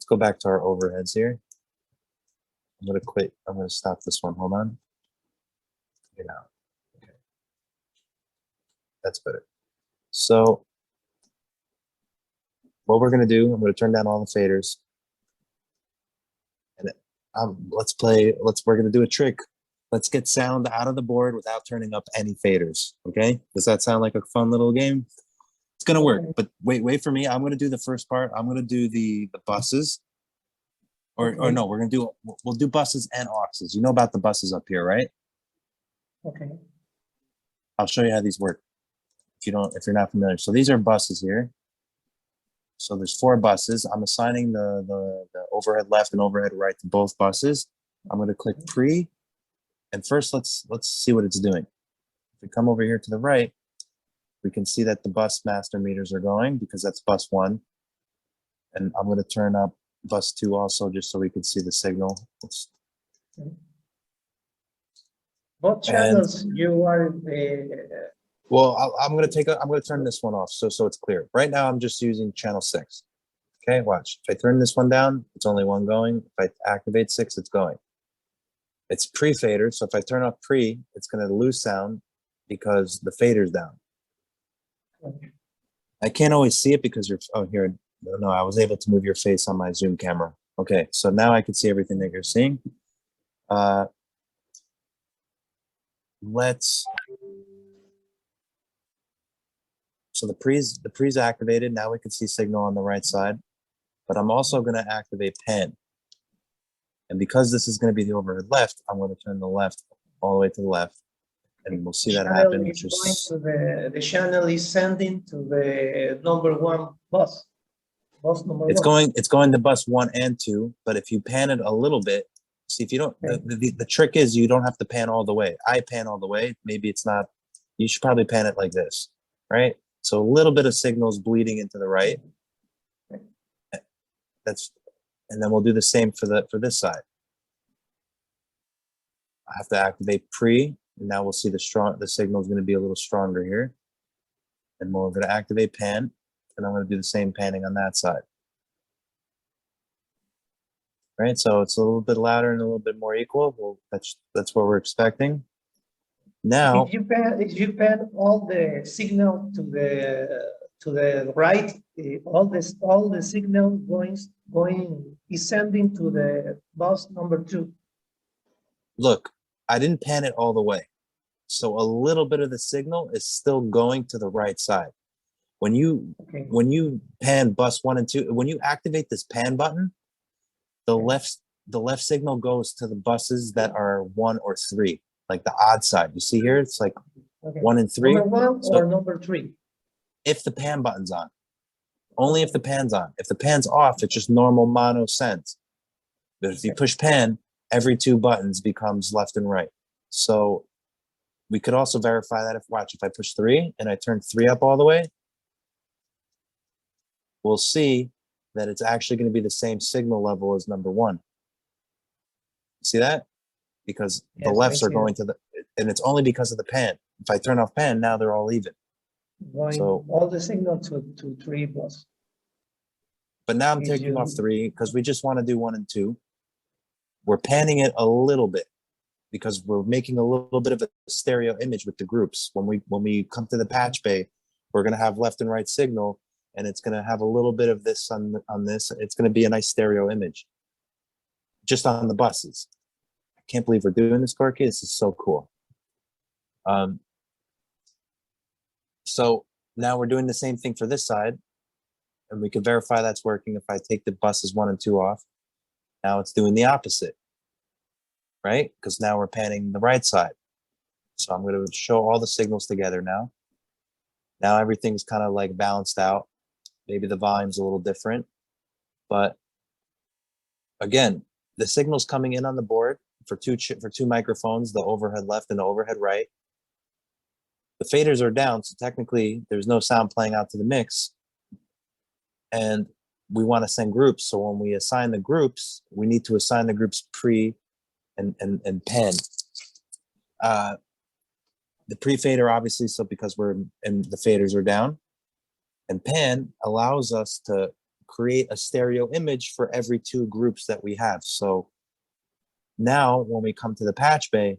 go back to our overheads here. I'm gonna quit. I'm gonna stop this one. Hold on. Get out. Okay. That's better. So what we're gonna do, I'm gonna turn down all the faders. And we're gonna do a trick. Let's get sound out of the board without turning up any faders, okay? Does that sound like a fun little game? It's gonna work, but wait for me. I'm gonna do the first part. I'm gonna do the buses. Or no, we'll do buses and auxes. You know about the buses up here, right? Okay. I'll show you how these work if you're not familiar. So these are buses here. So there's 4 buses. I'm assigning the overhead left and overhead right to both buses. I'm going to click pre, and first let's see what it's doing. If we come over here to the right, we can see that the bus master meters are going because that's bus 1. And I'm going to turn up bus 2 also just so we can see the signal. What channels you are well, I'm going to turn this one off so it's clear. Right now I'm just using channel 6. Okay, watch. If I turn this one down, it's only one going. If I activate 6, it's going. It's pre-fader, so if I turn off pre, it's going to lose sound because the fader's down. Okay. I can't always see it because here. No, I was able to move your face on my Zoom camera. Okay, so now I can see everything that you're seeing. So the pre's activated. Now we can see signal on the right side, but I'm also going to activate pan. And because this is going to be the overhead left, I'm going to turn the left all the way to the left. And we'll see that happen. The channel is sending to the number 1 bus. It's going to bus 1 and 2, but if you pan it a little bit, see if you don't, the trick is you don't have to pan all the way. I pan all the way. Maybe it's not, you should probably pan it like this, right? So a little bit of signals bleeding into the right. And then we'll do the same for this side. I have to activate pre, and now we'll see the signal is going to be a little stronger here. And we're going to activate pan. And I'm going to do the same panning on that side. Right, so it's a little bit louder and a little bit more equal. Well, that's what we're expecting. Now, if you pan all the signal to the right, all the signal going is sending to the bus number 2. Look, I didn't pan it all the way, so a little bit of the signal is still going to the right side. When you pan bus 1 and 2, when you activate this pan button, the left signal goes to the buses that are 1 or 3, like the odd side. You see here, it's like 1 and 3. Number 1 or number 3? If the pan button's on, only if the pan's on. If the pan's off, it's just normal mono sends. But if you push pan, every 2 buttons becomes left and right. So we could also verify that if I push 3 and I turn 3 up all the way, we'll see that it's actually going to be the same signal level as number 1. See that? Because the lefts are going to and it's only because of the pan. If I turn off pan, now they're all even. So all the signal to 3 bus. But now I'm taking off 3 because we just want to do 1 and 2. We're panning it a little bit because we're making a little bit of a stereo image with the groups. When we come to the patch bay, we're going to have left and right signal, and it's going to have a little bit of this on this. It's going to be a nice stereo image just on the buses. I can't believe we're doing this, Gorki. This is so cool. So now we're doing the same thing for this side, and we can verify that's working. If I take the buses 1 and 2 off, now it's doing the opposite, right? Because now we're panning the right side. So I'm going to show all the signals together now. Now everything's kind of like balanced out. Maybe the volume's a little different, but again, the signal's coming in on the board for two microphones, the overhead left and the overhead right. The faders are down, so technically there's no sound playing out to the mix. And we want to send groups, so when we assign the groups, we need to assign the groups pre and pan. The pre-fader, obviously, so because we're and the faders are down, and pan allows us to create a stereo image for every two groups that we have. So now when we come to the patch bay,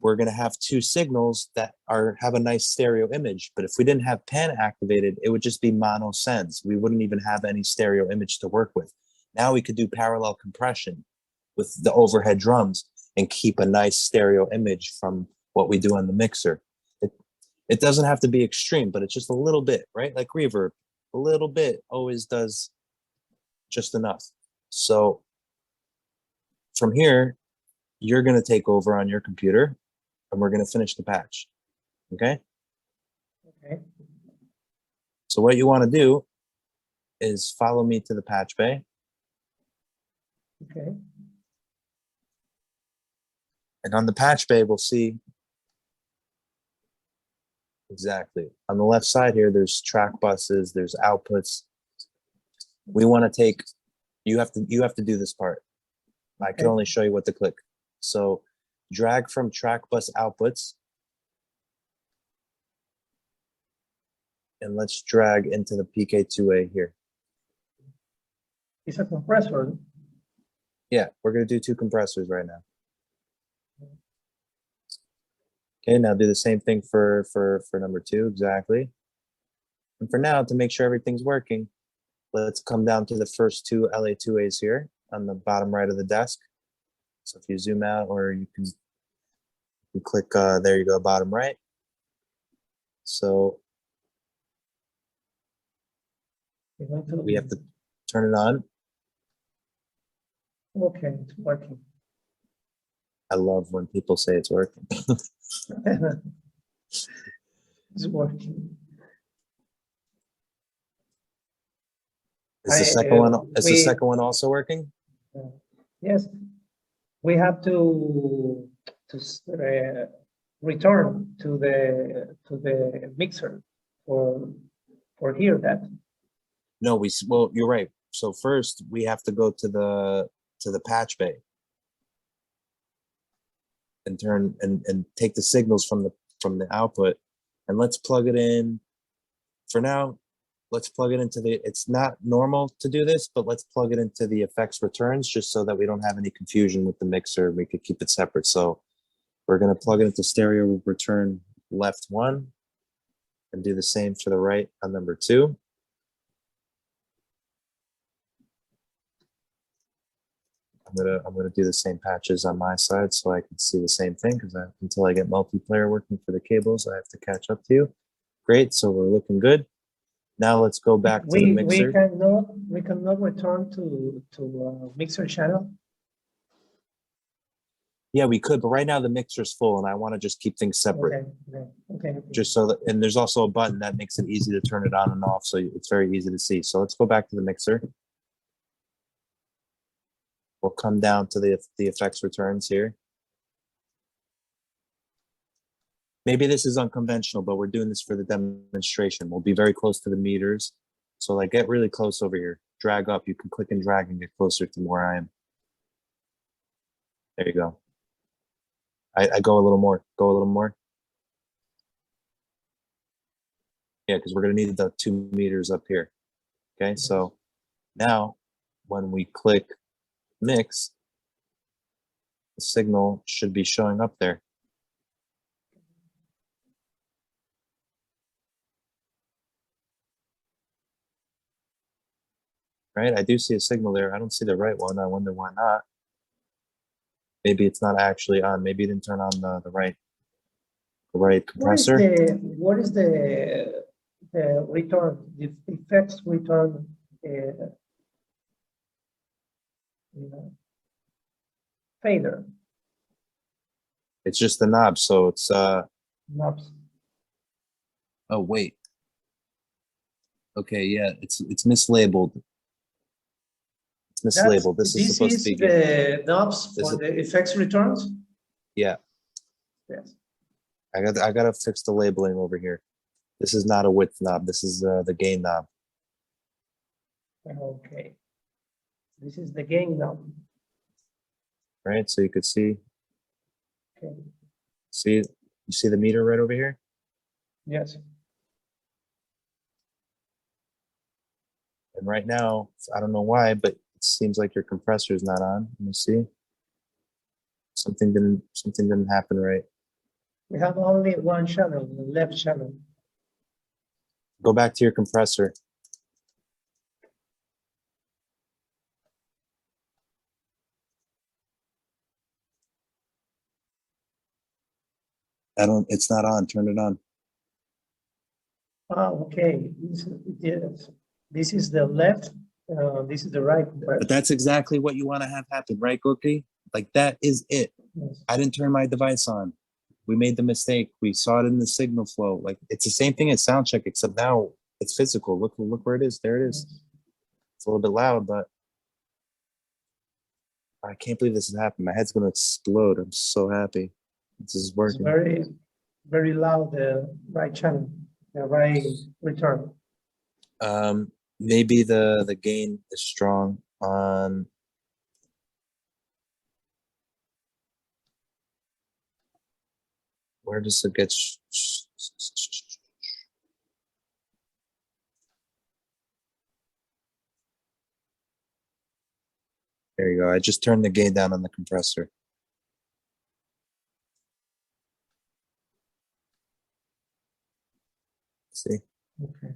we're going to have two signals that have a nice stereo image. But if we didn't have pan activated, it would just be mono sends. We wouldn't even have any stereo image to work with. Now we could do parallel compression with the overhead drums and keep a nice stereo image from what we do on the mixer. It doesn't have to be extreme, but it's just a little bit, right? Like reverb, a little bit always does just enough. So from here, you're going to take over on your computer and we're going to finish the patch. Okay? Okay. So what you want to do is follow me to the patch bay. Okay. And on the patch bay, we'll see exactly. On the left side here, there's track buses, there's outputs. We want to take, you have to do this part. I can only show you what to click. So drag from track bus outputs. And let's drag into the PK2A here. It's a compressor. Yeah, we're going to do two compressors right now. Okay, now do the same thing for number two, exactly. And for now, to make sure everything's working, let's come down to the first two LA2As here on the bottom right of the desk. So if you zoom out, or you can click, there you go, bottom right. So we have to turn it on. Okay, it's working. I love when people say it's working. It's working. Is the second one? Is the second one also working? Yes, we have to return to the mixer for hear that. No, well, you're right. So first we have to go to the patch bay and turn and take the signals from the output, and let's plug it in. For now, let's plug it into the, it's not normal to do this, but let's plug it into the effects returns just so that we don't have any confusion with the mixer. We could keep it separate. So we're going to plug it into stereo return left one and do the same for the right on number two. I'm gonna do the same patches on my side so I can see the same thing, because until I get multiplayer working for the cables, I have to catch up to you. Great, so we're looking good. Now let's go back to the mixer. We cannot return to mixer channel. Yeah, we could, but right now the mixer's full, and I want to just keep things separate. Okay. Just so that, and there's also a button that makes it easy to turn it on and off, so it's very easy to see. So let's go back to the mixer. We'll come down to the effects returns here. Maybe this is unconventional, but we're doing this for the demonstration. We'll be very close to the meters. So like get really close over here. Drag up. You can click and drag and get closer to where I am. There you go. I go a little more. Go a little more. Yeah, because we're going to need the 2 meters up here. Okay, so now when we click mix, the signal should be showing up there. Right, I do see a signal there. I don't see the right one. I wonder why not. Maybe it's not actually on. Maybe it didn't turn on the right compressor. What is the return, the effects return fader? It's just the knob, so it's Knobs. oh wait. Okay, yeah, it's mislabeled. It's mislabeled. This is supposed to be the knobs for the effects returns? Yeah. Yes. I gotta fix the labeling over here. This is not a width knob. This is the gain knob. Okay. This is the gain knob. Right, so you could see. Okay. See, you see the meter right over here? Yes. And right now, I don't know why, but it seems like your compressor is not on. Let me see. Something didn't happen right. We have only one channel, the left channel. Go back to your compressor. It's not on. Turn it on. Oh, okay. Yes. This is the left, this is the right compressor. But that's exactly what you want to have happen, right, Gorki? Like that is it. Yes. I didn't turn my device on. We made the mistake. We saw it in the signal flow. Like it's the same thing as sound check, except now it's physical. Look where it is. There it is. It's a little bit loud, but I can't believe this has happened. My head's gonna explode. I'm so happy. This is It's working. very, very loud, the right channel, the right return. Maybe the gain is strong on. Where does it get? There you go. I just turned the gain down on the compressor. See? Okay.